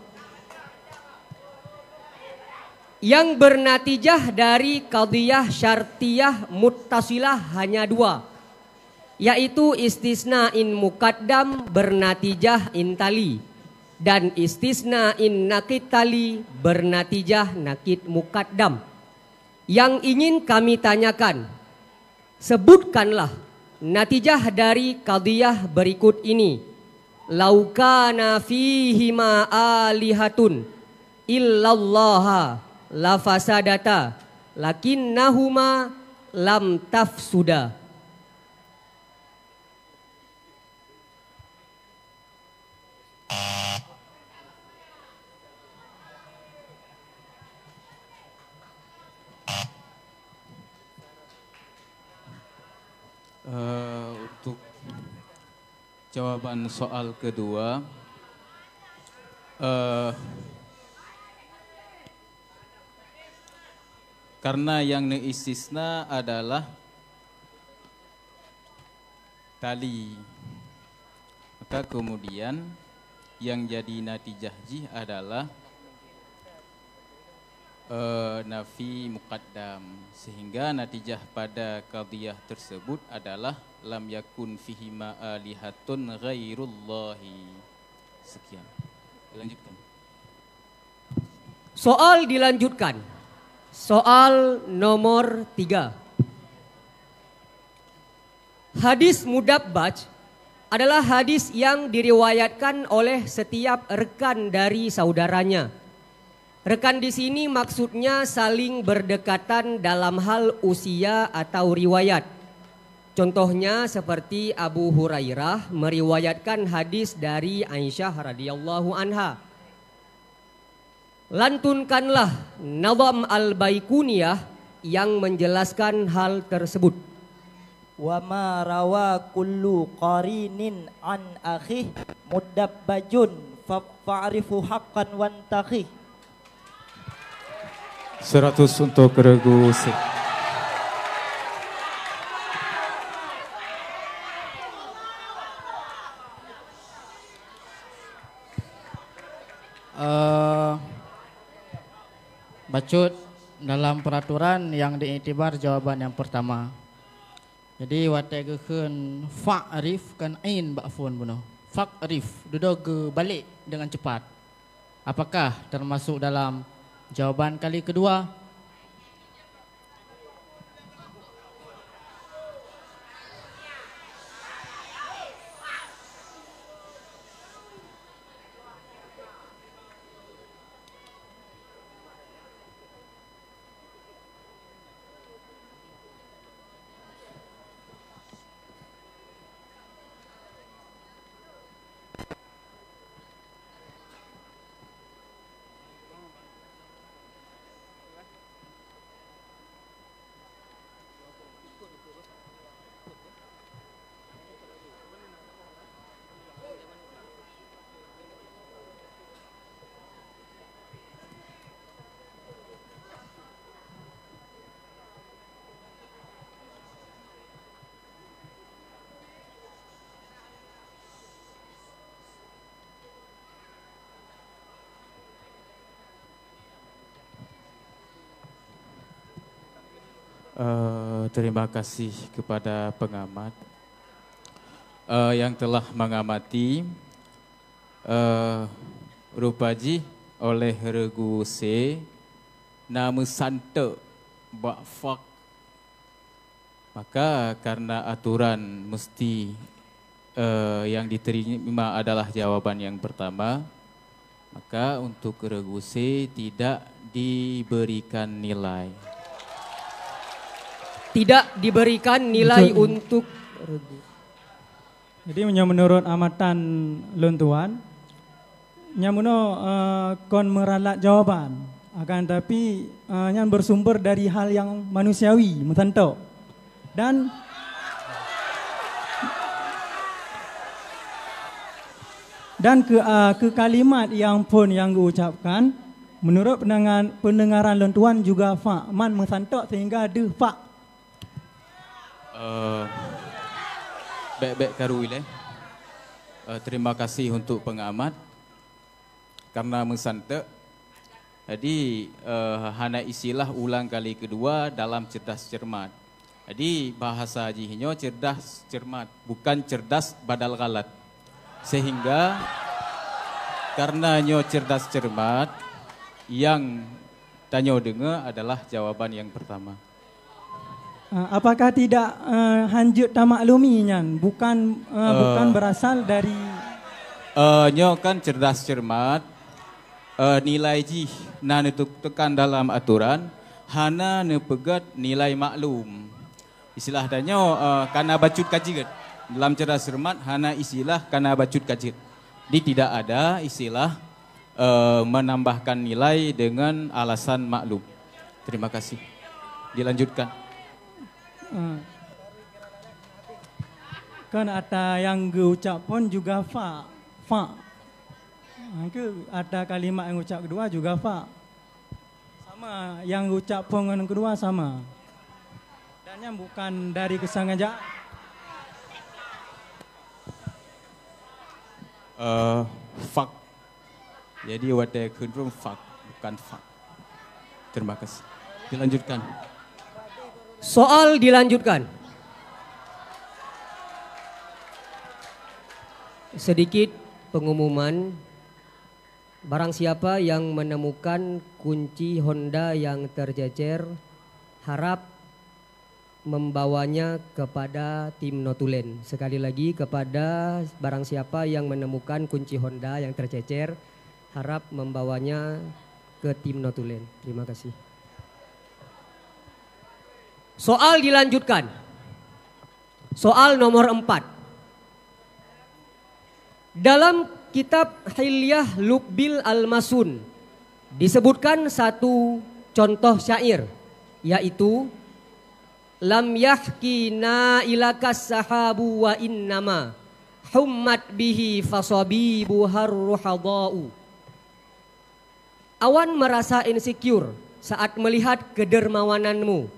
Yang bernatijah dari qadhiyah syartiyah muttasilah hanya 2, yaitu istisna'in muqaddam bernatijah intali dan istisna'in nakid tali bernatijah nakid muqaddam. Yang ingin kami tanyakan, sebutkanlah natijah dari qadhiyah berikut ini. Laukana fihima alihatun illallaha la fasadata lakinnahuma lam tafsuda. Untuk jawaban soal kedua, karena yang neistisna adalah tali, maka kemudian yang jadi natijah jih adalah nafi muqaddam, sehingga natijah pada qadhiyah tersebut adalah lam yakun fihima alihatun ghairullahi. Sekian. Lanjutkan. Soal dilanjutkan. Soal nomor 3. Hadis mudabbaj adalah hadis yang diriwayatkan oleh setiap rekan dari saudaranya. Rekan di sini maksudnya saling berdekatan dalam hal usia atau riwayat. Contohnya seperti Abu Hurairah meriwayatkan hadis dari Aisyah radhiyallahu anha. Lantunkanlah Nadham al-Baikuniyah yang menjelaskan hal tersebut. Wa ma rawa kullu qarinin an akhih mudabbajun fa'rifu haqqan wantakhih. 100 untuk regu C. Bacut dalam peraturan yang diiktibar jawaban yang pertama. Jadi wategekeun fa'rif kan ain ba'fun bunuh. Fa'rif duduk ke balik dengan cepat. Apakah termasuk dalam jawaban kali kedua? Terima kasih kepada pengamat yang telah mengamati rupaji oleh regu C nama santa ba'fak. Maka karena aturan mesti yang diterima adalah jawaban yang pertama, maka untuk regu C tidak diberikan nilai. Tidak diberikan nilai untuk regu. Jadi menurut amatan luntuan, nyamuno kon meralat jawaban, akan tapi yang bersumber dari hal yang manusiawi, mententu. Dan ke kalimat yang pun yang diucapkan menurut pendengaran luntuan juga fa man mententu sehingga ada fa. Baik-baik karuile. Terima kasih untuk pengamat karena mensanta. Jadi hana isilah ulang kali kedua dalam cerdas cermat. Jadi bahasa jihinyo cerdas cermat, bukan cerdas badal galat. Sehingga karena nyo cerdas cermat, yang tanyo dengar adalah jawaban yang pertama. Apakah tidak hanjut tamaklumi nyan, bukan berasal dari nyo kan cerdas cermat, nilai ji na tekan dalam aturan hana nepegat nilai maklum. Istilah danyo kana bacut kaji kan. Dalam cerdas cermat hana istilah kana bacut kaji. Jadi tidak ada istilah menambahkan nilai dengan alasan maklum. Terima kasih. Dilanjutkan. Kan ada yang diucap pun juga fa. Ada kalimat yang ucap kedua juga fa. Sama yang ucap pun yang kedua sama. Dan yang bukan dari kesengajaan. Fak. Jadi wadah kunrum fak, bukan fak. Terima kasih. Dilanjutkan. Soal dilanjutkan. Sedikit pengumuman. Barang siapa yang menemukan kunci Honda yang tercecer, harap membawanya kepada tim Notulen. Sekali lagi, kepada barang siapa yang menemukan kunci Honda yang tercecer, harap membawanya ke tim Notulen. Terima kasih. Soal dilanjutkan. Soal nomor 4. Dalam kitab Hilyah Lubbil Al-Masun disebutkan satu contoh syair, yaitu lam yahkina ilakas sahabu wa innama hummat bihi fasabibu harruhadau. Awan merasa insecure saat melihat kedermawananmu,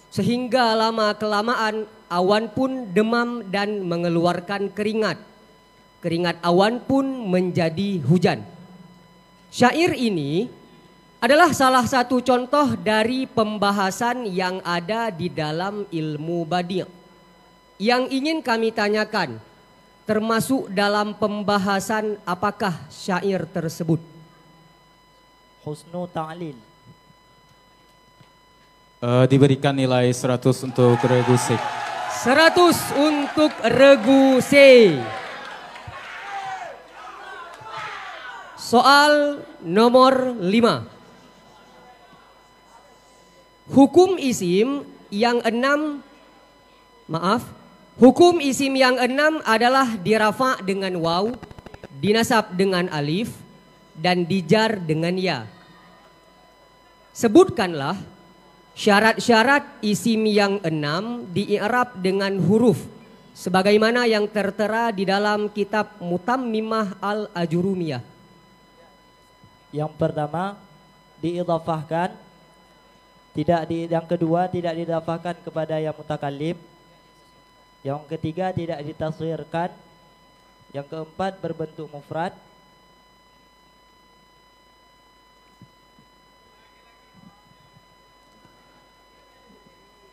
sehingga lama-kelamaan awan pun demam dan mengeluarkan keringat. Keringat awan pun menjadi hujan. Syair ini adalah salah satu contoh dari pembahasan yang ada di dalam ilmu badi'. Yang ingin kami tanyakan, termasuk dalam pembahasan apakah syair tersebut? Husnu ta'lil. Diberikan nilai 100 untuk regu C. 100 untuk regu C. Soal nomor 5. Hukum isim yang 6, hukum isim yang 6 adalah dirafa dengan waw, dinasab dengan alif, dan dijar dengan ya. Sebutkanlah syarat-syarat isim yang 6 di-i'rab dengan huruf sebagaimana yang tertera di dalam kitab Mutammimah Al-Ajurumiyah. Yang pertama diidhafahkan, yang kedua tidak didhafahkan kepada yang mutakallim, yang ketiga tidak ditasghirkan, yang keempat berbentuk mufrad.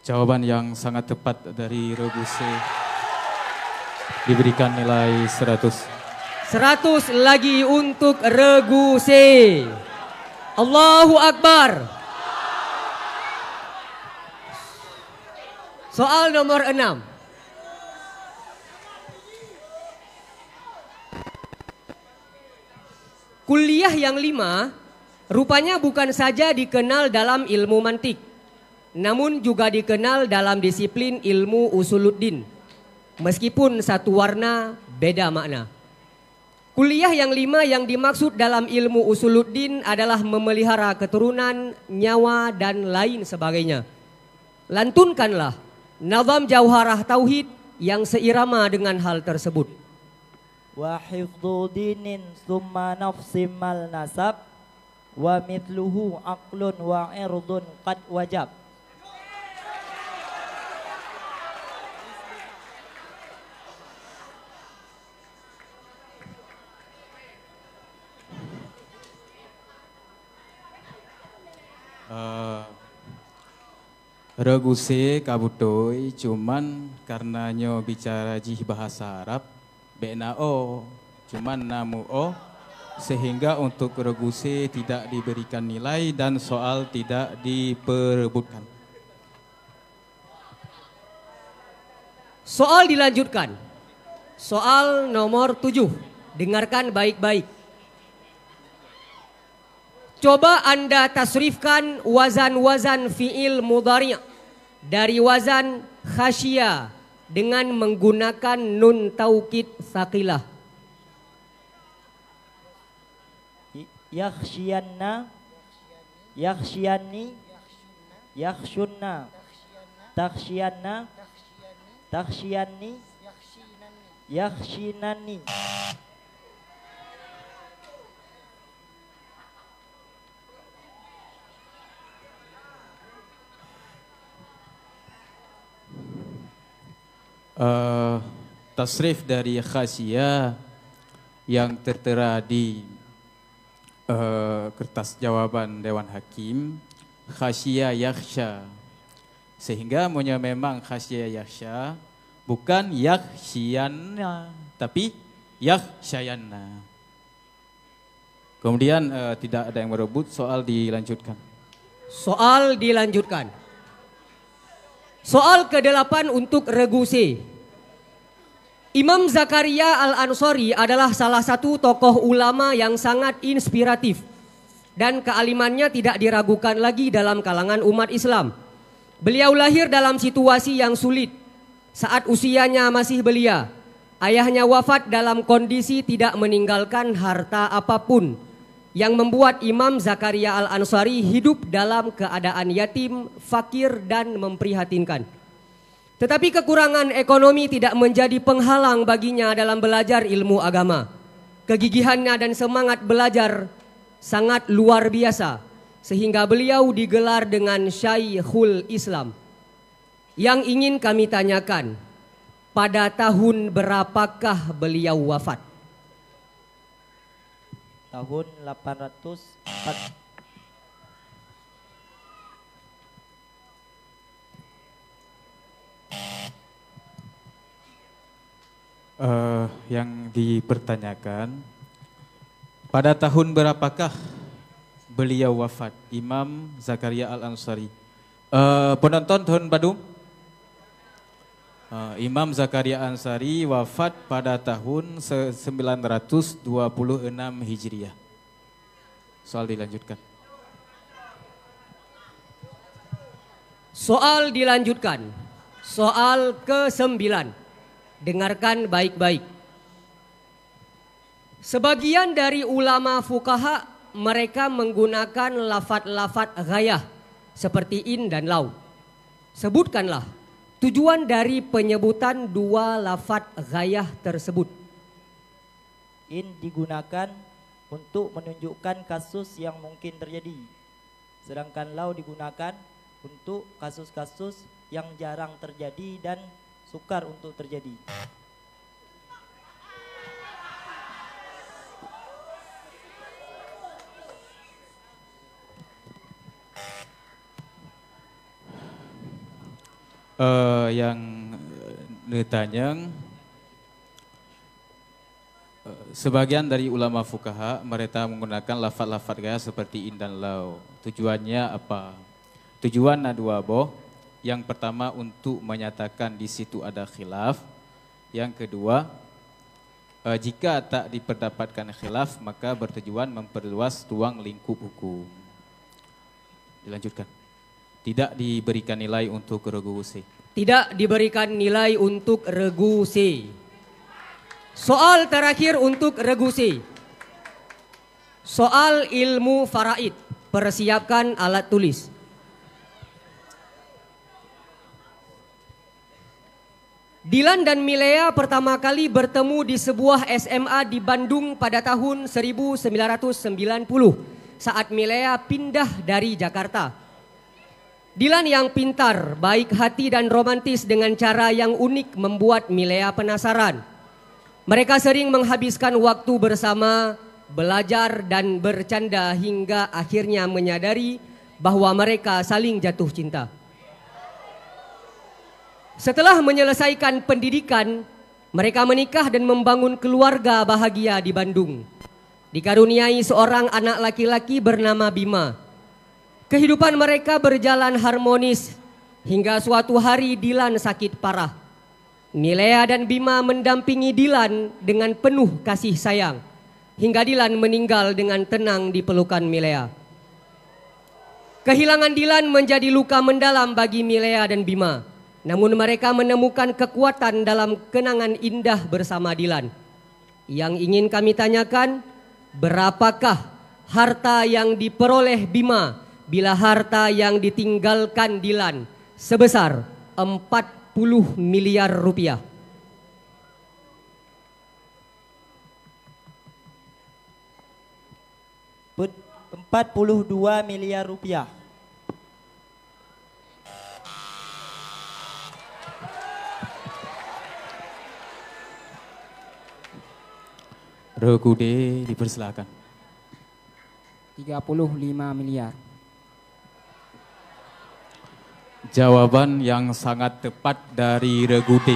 Jawaban yang sangat tepat dari regu C. Diberikan nilai 100. 100 lagi untuk regu C. Allahu Akbar. Soal nomor 6. Kuliah yang 5 rupanya bukan saja dikenal dalam ilmu mantik, namun juga dikenal dalam disiplin ilmu usuluddin. Meskipun satu warna, beda makna. Kuliah yang 5 yang dimaksud dalam ilmu usuluddin adalah memelihara keturunan, nyawa, dan lain sebagainya. Lantunkanlah nazam Jauharah Tauhid yang seirama dengan hal tersebut. Wa hifdhu dinin summa nafsim mal nasab wa mithluhu aqlun wa irdun qad wajab. Regu C kabutoi cuman karenanya bicara jih bahasa Arab bena o cuman namu o sehingga untuk regu C tidak diberikan nilai dan soal tidak diperebutkan. Soal dilanjutkan. Soal nomor 7. Dengarkan baik-baik. Coba Anda tasrifkan wazan-wazan fi'il mudhari' dari wazan khasya dengan menggunakan nun taukid tsaqilah. Yakhshiyanna, yakhshiyani, yakhshunna, takhshiyanna, takhshiyani, yakhshinani. Tasrif dari khasya yang tertera di kertas jawaban Dewan Hakim, khasya yakhsha, sehingga memang khasya yakhsha bukan yakhshiyanna tapi yakhshayanna. Kemudian tidak ada yang merebut, soal dilanjutkan. Soal dilanjutkan. Soal ke-8 untuk regu C. Imam Zakaria Al-Ansari adalah salah satu tokoh ulama yang sangat inspiratif dan kealimannya tidak diragukan lagi dalam kalangan umat Islam. Beliau lahir dalam situasi yang sulit saat usianya masih belia. Ayahnya wafat dalam kondisi tidak meninggalkan harta apapun yang membuat Imam Zakaria Al-Ansari hidup dalam keadaan yatim, fakir, dan memprihatinkan. Tetapi kekurangan ekonomi tidak menjadi penghalang baginya dalam belajar ilmu agama. Kegigihannya dan semangat belajar sangat luar biasa, sehingga beliau digelar dengan Syekhul Islam. Yang ingin kami tanyakan, pada tahun berapakah beliau wafat? Tahun 804 yang dipertanyakan, pada tahun berapakah beliau wafat? Imam Zakaria Al-Ansari. Penonton tahun Badung? Imam Zakaria Ansari wafat pada tahun 926 Hijriah. Soal dilanjutkan. Soal dilanjutkan. Soal ke-9. Dengarkan baik-baik. Sebagian dari ulama fuqaha mereka menggunakan lafaz-lafaz ghayah seperti in dan lau. Sebutkanlah tujuan dari penyebutan dua lafaz ghayah tersebut. In digunakan untuk menunjukkan kasus yang mungkin terjadi. Sedangkan lau digunakan untuk kasus-kasus yang jarang terjadi dan sukar untuk terjadi. Yang ditanya, sebagian dari ulama fuqaha mereka menggunakan lafaz-lafaz gaya seperti in dan lau. Tujuannya apa? Tujuan dua boh. Yang pertama untuk menyatakan di situ ada khilaf. Yang kedua, jika tak diperdapatkan khilaf maka bertujuan memperluas ruang lingkup hukum. Dilanjutkan. Tidak diberikan nilai untuk regu C. Tidak diberikan nilai untuk regu C. Soal terakhir untuk regu C. Soal ilmu faraid. Persiapkan alat tulis. Dilan dan Milea pertama kali bertemu di sebuah SMA di Bandung pada tahun 1990 saat Milea pindah dari Jakarta. Dilan yang pintar, baik hati dan romantis dengan cara yang unik membuat Milea penasaran. Mereka sering menghabiskan waktu bersama, belajar dan bercanda hingga akhirnya menyadari bahwa mereka saling jatuh cinta. Setelah menyelesaikan pendidikan, mereka menikah dan membangun keluarga bahagia di Bandung. Dikaruniai seorang anak laki-laki bernama Bima. Kehidupan mereka berjalan harmonis hingga suatu hari Dilan sakit parah. Milea dan Bima mendampingi Dilan dengan penuh kasih sayang hingga Dilan meninggal dengan tenang di pelukan Milea. Kehilangan Dilan menjadi luka mendalam bagi Milea dan Bima. Namun mereka menemukan kekuatan dalam kenangan indah bersama Dilan. Yang ingin kami tanyakan, berapakah harta yang diperoleh Bima bila harta yang ditinggalkan Dilan sebesar 40 miliar rupiah? Rp42 miliar. Regu D dipersilakan. 35 miliar. Jawaban yang sangat tepat dari Regu D.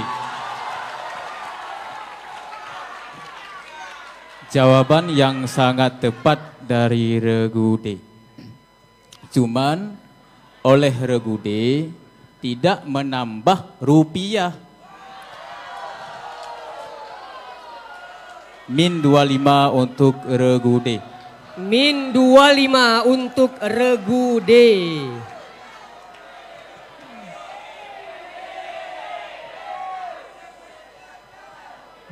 Jawaban yang sangat tepat dari Regu D. Cuman oleh Regu D tidak menambah rupiah. Min 25 untuk Regu D. Min 25 untuk Regu D.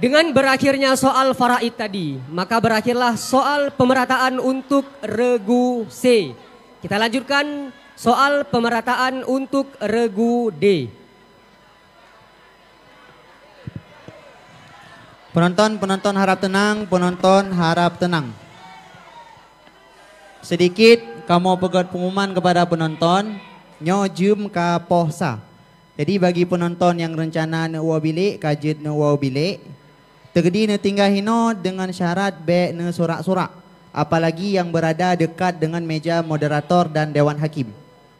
Dengan berakhirnya soal faraid tadi, maka berakhirlah soal pemerataan untuk Regu C. Kita lanjutkan soal pemerataan untuk Regu D. Penonton harap tenang, penonton harap tenang. Sedikit kamu pegat pengumuman kepada penonton, nyo jum ka pohsa. Jadi bagi penonton yang rencana nak uau bilik, kajit nak uau bilik, tegedi nak tinggal hino dengan syarat be nak sorak-sorak. Apalagi yang berada dekat dengan meja moderator dan Dewan Hakim.